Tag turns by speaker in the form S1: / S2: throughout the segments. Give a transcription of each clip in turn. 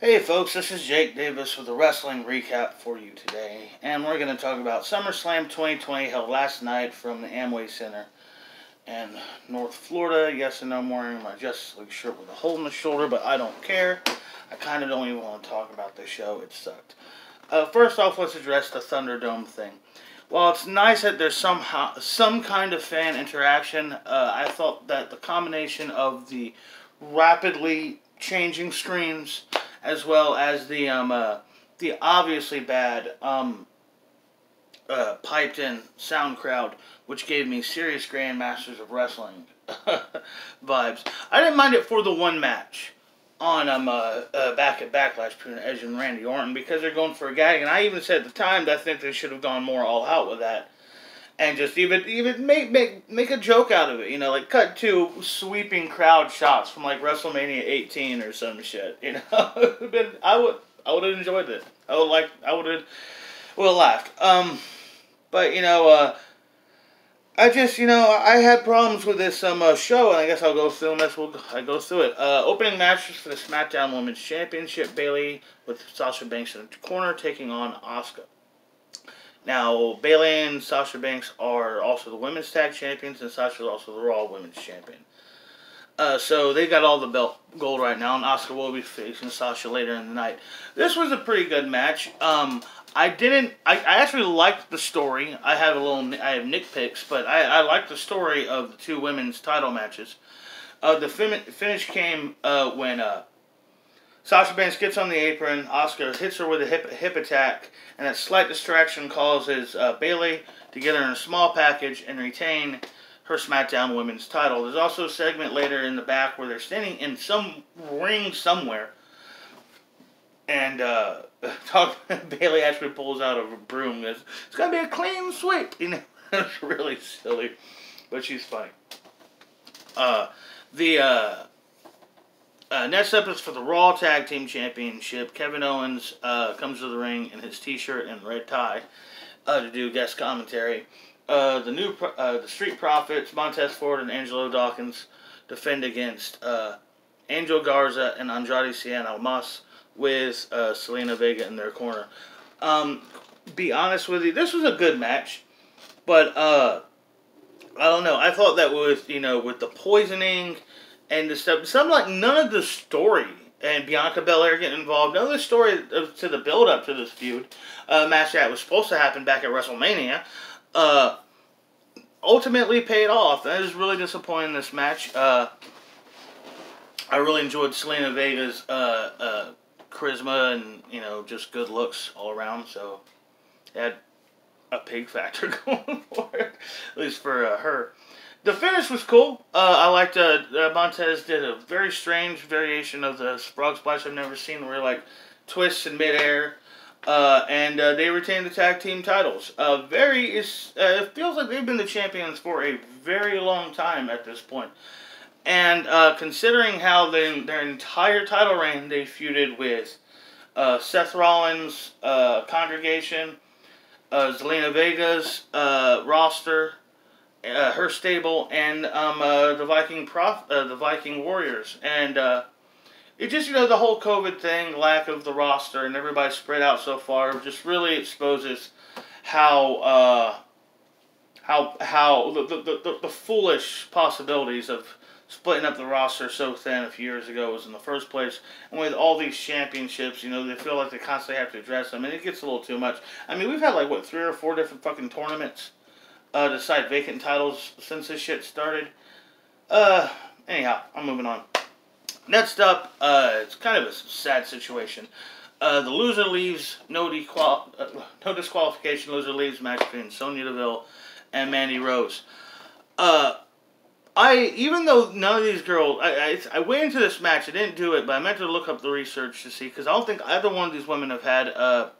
S1: Hey folks, this is Jake Davis with a wrestling recap for you today, and we're going to talk about Summerslam 2020 held last night from the Amway Center in North Florida. Yes, and I'm wearing my Justice League shirt with a hole in the shoulder, but I don't care. I kind of don't even want to talk about this show. It sucked. First off, let's address the Thunderdome thing. While it's nice that there's some kind of fan interaction, I thought that the combination of the rapidly changing screens as well as the obviously bad piped in sound crowd, which gave me serious Grandmasters of Wrestling vibes. I didn't mind it for the one match on back at Backlash between Edge and Randy Orton because they're going for a gag, and I even said at the time that I think they should have gone more all out with that. And just even make a joke out of it, like cut to sweeping crowd shots from like WrestleMania 18 or some shit, I would have enjoyed it. I would have laughed. But I just I had problems with this show, and I guess I'll go through them I go through it. Opening matches for the SmackDown Women's Championship: Bayley with Sasha Banks in the corner taking on Asuka. Now, Bayley and Sasha Banks are also the Women's Tag Champions, and Sasha is also the Raw Women's Champion. So they got all the belt gold right now, and Asuka will be facing Sasha later in the night. This was a pretty good match. I actually liked the story. I have nitpicks, but I liked the story of the two women's title matches. The finish came when Sasha Banks gets on the apron, Asuka hits her with a hip attack, and that slight distraction causes Bayley to get her in a small package and retain her SmackDown Women's title. There's also a segment later in the back where they're standing in some ring somewhere, and Bayley actually pulls out a broom. It's going to be a clean sweep. It's really silly, but she's funny. Next up is for the Raw Tag Team Championship. Kevin Owens comes to the ring in his t-shirt and red tie to do guest commentary. The Street Profits, Montez Ford and Angelo Dawkins defend against Angel Garza and Andrade Cien Almas with Selena Vega in their corner. Be honest with you, this was a good match, but I don't know. I thought that with the poisoning and the stuff, none of the story, and Bianca Belair getting involved, none of the story to the build-up to this feud, match that was supposed to happen back at WrestleMania, ultimately paid off. I was really disappointed in this match. I really enjoyed Selena Vega's charisma and, just good looks all around, so it had a pig factor going for it, at least for her. The finish was cool. I liked Montez did a very strange variation of the Frog Splash I've never seen, where like twists in midair, and they retained the tag team titles. It feels like they've been the champions for a very long time at this point. And considering how their entire title reign they feuded with Seth Rollins' congregation, Zelina Vega's roster, her stable, and the Viking Warriors, and it just the whole COVID thing, lack of the roster, and everybody spread out so far, just really exposes how the foolish possibilities of splitting up the roster so thin a few years ago was in the first place, and with all these championships, they feel like they constantly have to address them, and it gets a little too much. I mean, we've had 3 or 4 different fucking tournaments decide vacant titles since this shit started. Anyhow, I'm moving on. Next up, it's kind of a sad situation. The loser leaves, no disqualification, loser leaves match between Sonya Deville and Mandy Rose. Even though none of these girls, I went into this match, I didn't do it, but I meant to look up the research to see, because I don't think either one of these women have had a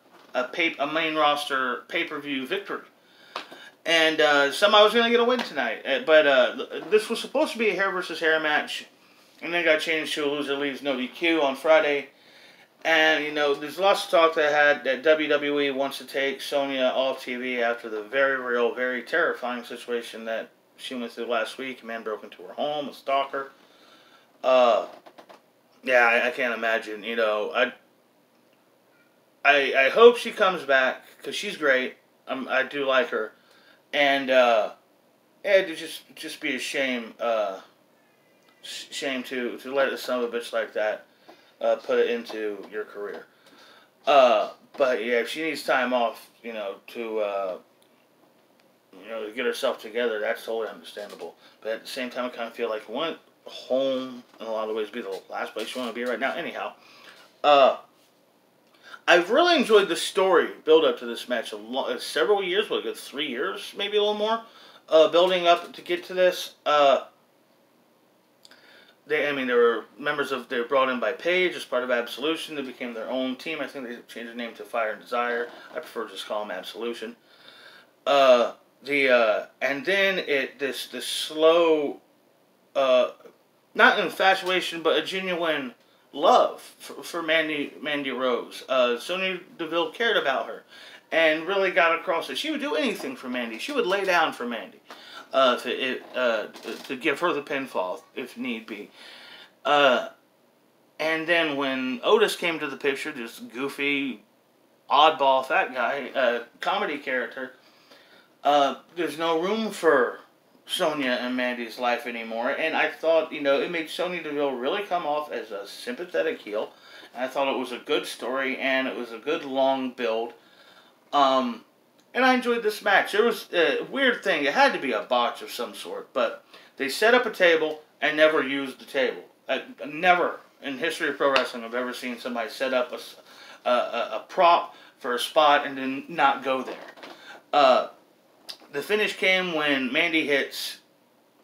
S1: main roster pay-per-view victory. And somehow I was going to get a win tonight. But this was supposed to be a hair versus hair match. And then got changed to a loser leaves no DQ on Friday. And, there's lots of talk that WWE wants to take Sonya off TV after the very real, very terrifying situation that she went through last week. A man broke into her home, a stalker. Yeah, I can't imagine, I hope she comes back because she's great. I do like her, and yeah, it'd just be a shame shame to let a son of a bitch like that put it into your career. But yeah, if she needs time off, to get herself together, that's totally understandable. But at the same time, I kind of feel like one home in a lot of ways be the last place you want to be right now. Anyhow, uh, I've really enjoyed the story build up to this match. Several years, what, a good 3 years, maybe a little more, building up to get to this. They were members of, they were brought in by Paige as part of Absolution. They became their own team. I think they changed the name to Fire and Desire. I prefer to just call them Absolution. And then this slow, not infatuation, but a genuine love for Mandy Rose. Sonya Deville cared about her, and really got across that she would do anything for Mandy. She would lay down for Mandy. To give her the pinfall if need be. And then when Otis came to the picture, this goofy, oddball fat guy, comedy character, there's no room for Sonya and Mandy's life anymore. And I thought, it made Sonya Deville really come off as a sympathetic heel. And I thought it was a good story, and it was a good long build. And I enjoyed this match. There was a weird thing. It had to be a botch of some sort. But they set up a table and never used the table. Never in history of pro wrestling have ever seen somebody set up a prop for a spot and then not go there. The finish came when Mandy hits,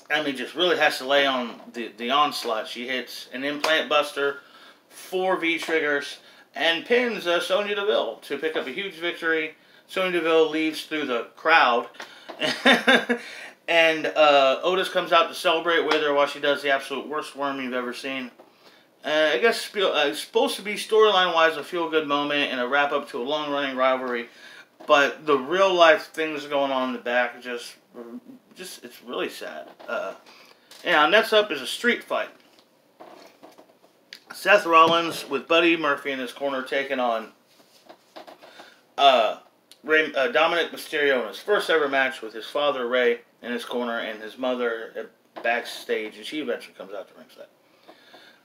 S1: just really has to lay on the onslaught. She hits an implant buster, 4 V-triggers, and pins Sonya Deville to pick up a huge victory. Sonya Deville leaves through the crowd. And Otis comes out to celebrate with her while she does the absolute worst worm you've ever seen. I guess it's supposed to be storyline-wise a feel-good moment and a wrap-up to a long-running rivalry. But the real-life things going on in the back are just it's really sad. Next up is a street fight. Seth Rollins with Buddy Murphy in his corner taking on Dominic Mysterio in his first ever match with his father Ray in his corner and his mother backstage, and she eventually comes out to ringside.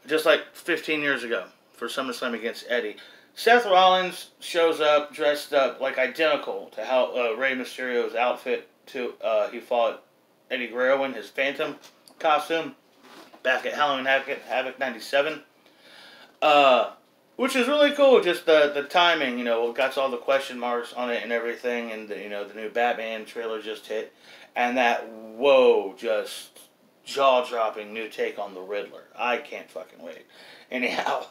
S1: Just like 15 years ago for SummerSlam against Eddie. Seth Rollins shows up dressed up like identical to how Rey Mysterio's outfit he fought Eddie Guerrero in his Phantom costume back at Halloween Havoc 97. Which is really cool, just the timing, got all the question marks on it and everything, and the new Batman trailer just hit, and that, just jaw-dropping new take on the Riddler. I can't fucking wait. Anyhow,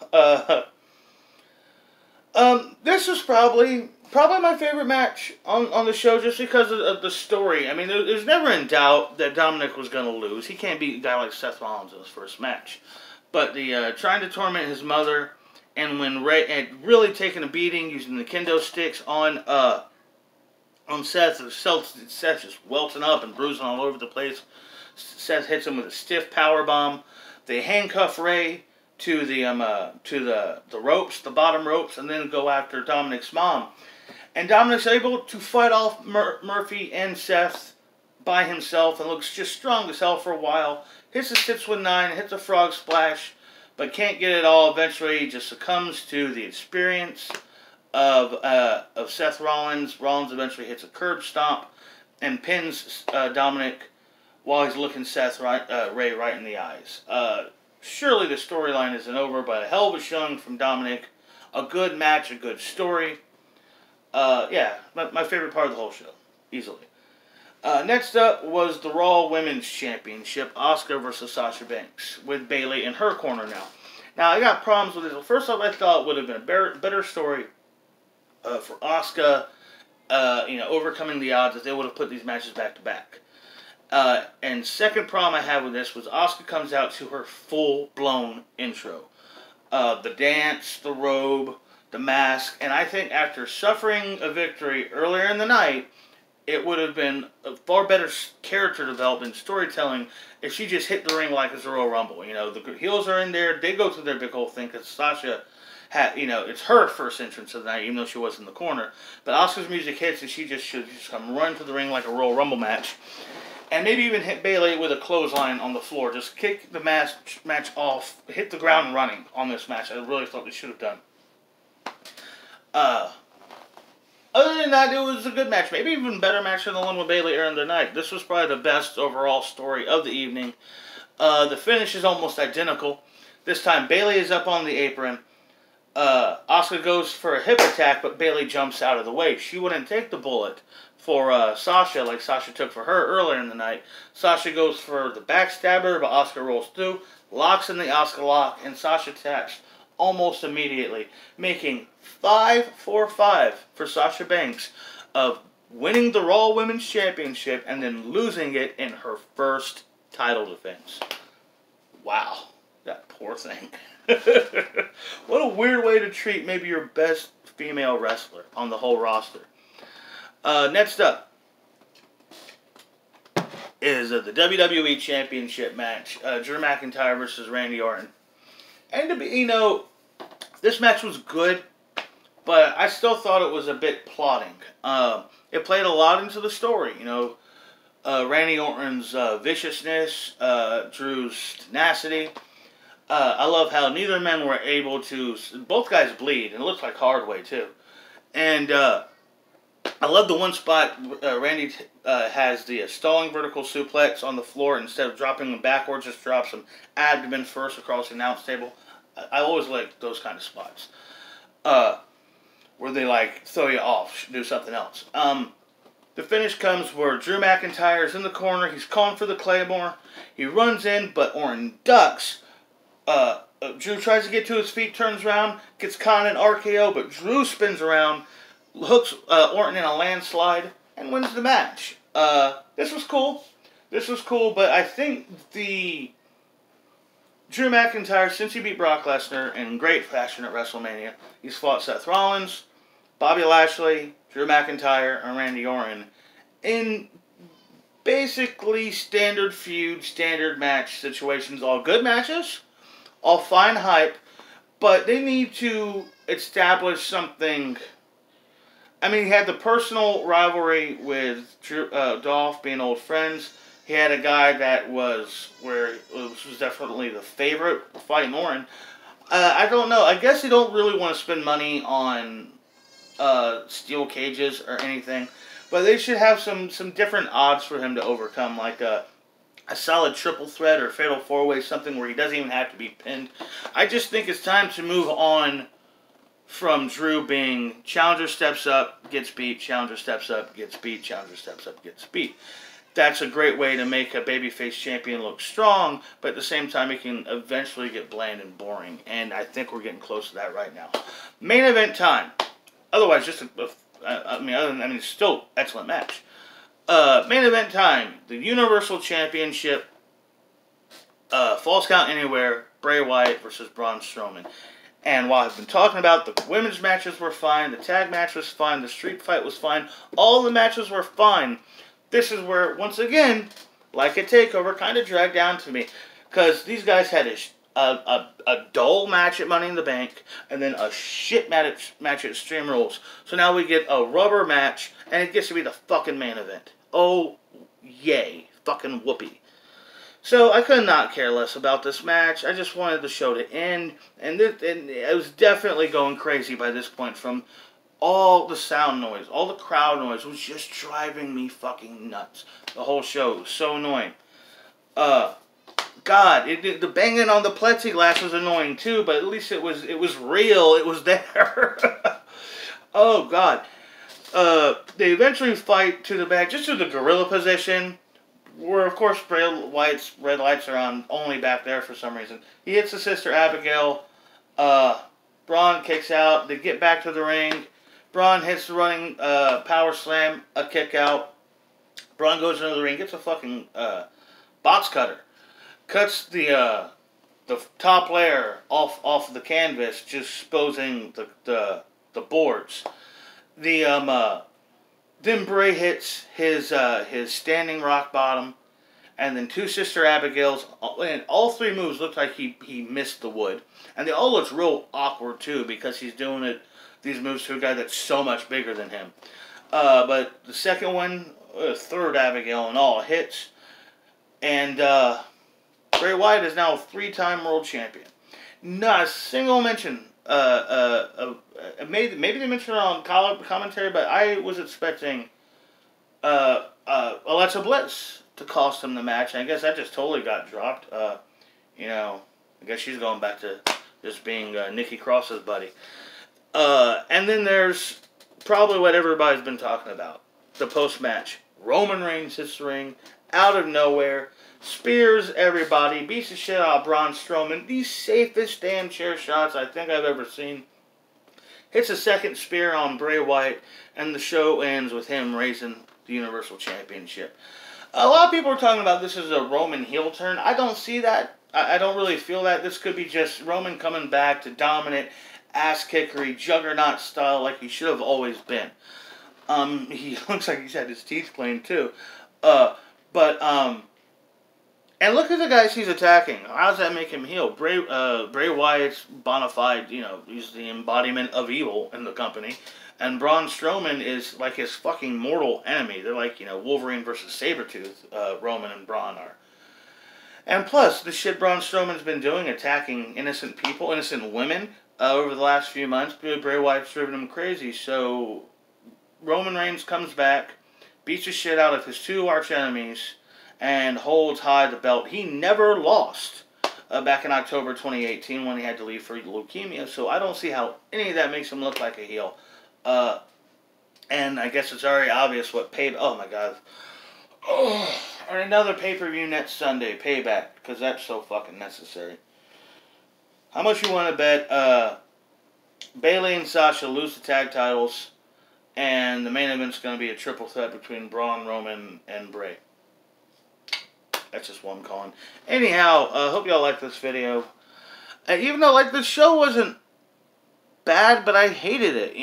S1: this is probably my favorite match on the show just because of the story. There's never in doubt that Dominic was going to lose. He can't beat a guy like Seth Rollins in his first match. But the trying to torment his mother, and when Ray had really taken a beating using the kendo sticks on Seth, Seth just welting up and bruising all over the place. Seth hits him with a stiff power bomb. They handcuff Ray to the ropes, the bottom ropes, and then go after Dominic's mom. And Dominic's able to fight off Murphy and Seth by himself and looks just strong as hell for a while. Hits a 619, hits a frog splash, but can't get it all. Eventually, he just succumbs to the experience of Seth Rollins. Rollins eventually hits a curb stomp and pins Dominic while he's looking Ray right in the eyes. Surely the storyline isn't over, but a hell of a showing from Dominic. A good match, a good story. My favorite part of the whole show, easily. Next up was the Raw Women's Championship, Asuka versus Sasha Banks, with Bayley in her corner now. Now, I got problems with it. First off, I thought it would have been a better story for Asuka, overcoming the odds if they would have put these matches back to back. And second problem I had with this was Asuka comes out to her full-blown intro. The dance, the robe, the mask, and I think after suffering a victory earlier in the night, it would have been a far better character development, storytelling, if she just hit the ring like it's a Royal Rumble. The heels are in there, they go through their big whole thing, because Sasha it's her first entrance of the night, even though she was in the corner. But Asuka's music hits, and she just should just come run to the ring like a Royal Rumble match. And maybe even hit Bayley with a clothesline on the floor. Just kick the match off, hit the ground running on this match. I really thought they should have done. Other than that, it was a good match. Maybe even better match than the one with Bayley earned the night. This was probably the best overall story of the evening. The finish is almost identical. This time, Bayley is up on the apron. Asuka goes for a hip attack, but Bayley jumps out of the way. She wouldn't take the bullet for Sasha like Sasha took for her earlier in the night. Sasha goes for the backstabber, but Asuka rolls through, locks in the Asuka lock, and Sasha taps almost immediately, making 5-4-5 for Sasha Banks of winning the Raw Women's Championship and then losing it in her first title defense. Wow, that poor thing. What a weird way to treat maybe your best female wrestler on the whole roster. Next up is the WWE Championship match. Drew McIntyre versus Randy Orton. And to be, this match was good, but I still thought it was a bit plotting. It played a lot into the story, Randy Orton's viciousness, Drew's tenacity. I love how neither men were able to... Both guys bleed, and it looks like hard way, too. And I love the one spot Randy has the stalling vertical suplex on the floor. Instead of dropping them backwards, just drops them abdomen first across the announce table. I always like those kind of spots. Where they, throw you off, do something else. The finish comes where Drew McIntyre is in the corner. He's calling for the Claymore. He runs in, but Orton ducks. Drew tries to get to his feet, turns around, gets caught in an RKO, but Drew spins around, hooks Orton in a landslide, and wins the match. This was cool. But I think the Drew McIntyre, since he beat Brock Lesnar in great fashion at WrestleMania, he's fought Seth Rollins, Bobby Lashley, Drew McIntyre, and Randy Orton in basically standard feud, standard match situations. All good matches, all fine hype, but they need to establish something. I mean, he had the personal rivalry with Dolph, being old friends. He had a guy that was definitely the favorite fighting Orton. I don't know. I guess they don't really want to spend money on steel cages or anything, but they should have some different odds for him to overcome, like a solid triple threat or fatal four-way, something where he doesn't even have to be pinned. I just think it's time to move on from Drew being challenger steps up, gets beat, challenger steps up, gets beat, challenger steps up, gets beat. That's a great way to make a babyface champion look strong, but at the same time it can eventually get bland and boring, and I think we're getting close to that right now. Main event time. Otherwise, just it's still excellent match. Main event time. The Universal Championship. Falls Count Anywhere. Bray Wyatt versus Braun Strowman. And while I've been talking about the women's matches were fine, the tag match was fine, the street fight was fine, all the matches were fine. This is where, once again, like a takeover, kind of dragged down to me. Because these guys had a dull match at Money in the Bank, and then a shit match at Extreme Rules. So now we get a rubber match, and it gets to be the fucking main event. Oh, yay. Fucking whoopee. So I could not care less about this match. I just wanted the show to end, and it was definitely going crazy by this point from all the sound noise, all the crowd noise was just driving me fucking nuts. The whole show was so annoying. God, the banging on the plexiglass was annoying too, but at least it was real. It was there. Oh God. They eventually fight to the back, just to the gorilla position, where of course Bray Wyatt's red lights are on only back there for some reason. He hits his sister Abigail. Braun kicks out. They get back to the ring. Braun hits the running power slam, a kick out. Braun goes into the ring, gets a fucking box cutter. Cuts the top layer off of the canvas, just exposing the boards. Then Bray hits his standing rock bottom, and then two Sister Abigails, and all three moves looked like he missed the wood. And they all looked real awkward, too, because he's doing these moves to a guy that's so much bigger than him. But the second one, third Abigail and all hits, and Bray Wyatt is now a 3-time world champion. Not a single mention. Maybe they mentioned it on commentary, but I was expecting Alexa Bliss to cost him the match. And I guess that just totally got dropped. You know, I guess she's going back to just being Nikki Cross's buddy. And then there's probably what everybody's been talking about. The post-match. Roman Reigns hits the ring out of nowhere. Spears everybody. Beats the shit out of Braun Strowman. The safest damn chair shots I think I've ever seen. Hits a second spear on Bray Wyatt. And the show ends with him raising the Universal Championship. A lot of people are talking about this as a Roman heel turn. I don't see that. I don't really feel that. This could be just Roman coming back to dominant, ass-kickery, juggernaut style like he should have always been. He looks like he's had his teeth cleaned too. And look at the guys he's attacking. How does that make him heel? Bray Wyatt's bona fide, he's the embodiment of evil in the company. And Braun Strowman is like his fucking mortal enemy. They're like, Wolverine versus Sabretooth, Roman and Braun are. And plus, the shit Braun Strowman's been doing, attacking innocent people, innocent women, over the last few months, Bray Wyatt's driven him crazy. So, Roman Reigns comes back, beats the shit out of his two arch enemies, and holds high the belt. He never lost back in October 2018 when he had to leave for leukemia. So, I don't see how any of that makes him look like a heel. And I guess it's already obvious what oh my god. Or another pay-per-view next Sunday, Payback, because that's so fucking necessary. How much you want to bet Bayley and Sasha lose the tag titles, and the main event's going to be a triple threat between Braun, Roman, and Bray? That's just what I'm calling. Anyhow, hope y'all like this video. Even though, the show wasn't bad, but I hated it,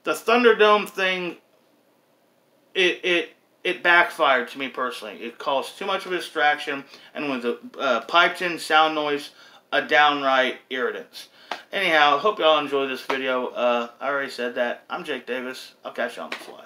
S1: the Thunderdome thing, it backfired to me personally. It caused too much of a distraction, and with the piped-in sound noise, a downright irritants. Anyhow, hope y'all enjoyed this video. I already said that. I'm Jake Davis. I'll catch you on the fly.